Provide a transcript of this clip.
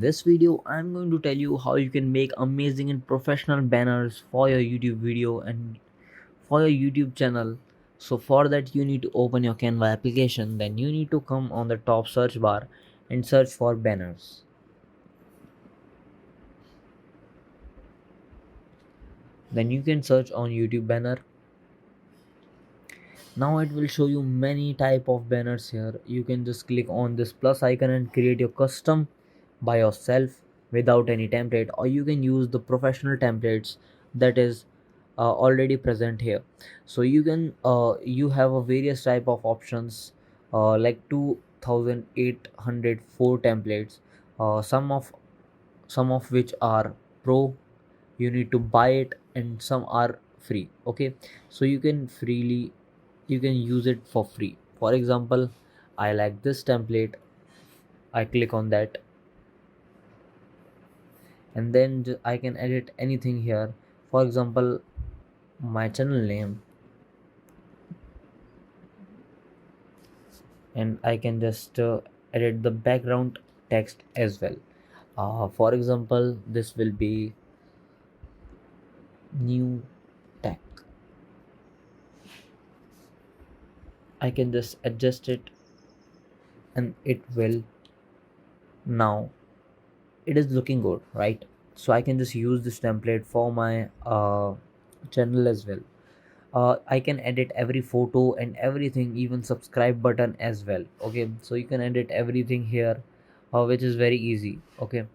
This video I'm going to tell you how you can make amazing and professional banners for your YouTube video and for your YouTube channel. So for that you need to open your Canva application, then you need to come on the top search bar and search for banners. Then you can search on YouTube banner. Now it will show you many type of banners here. You can just click on this plus icon and create your custom by yourself without any template, or you can use the professional templates that is already present here. So you have a various type of options, like 2804 templates, some of which are pro, you need to buy it, and some are free. Okay, so you can use it for free. For example, I like this template, I click on that, and then I can edit anything here. For example, my channel name, and I can just edit the background text as well. For example, this will be new tech. I can just adjust it, and it will, now it is looking good, right? So I can just use this template for my channel as well. I can edit every photo and everything, even subscribe button as well. Okay, so you can edit everything here, which is very easy. Okay,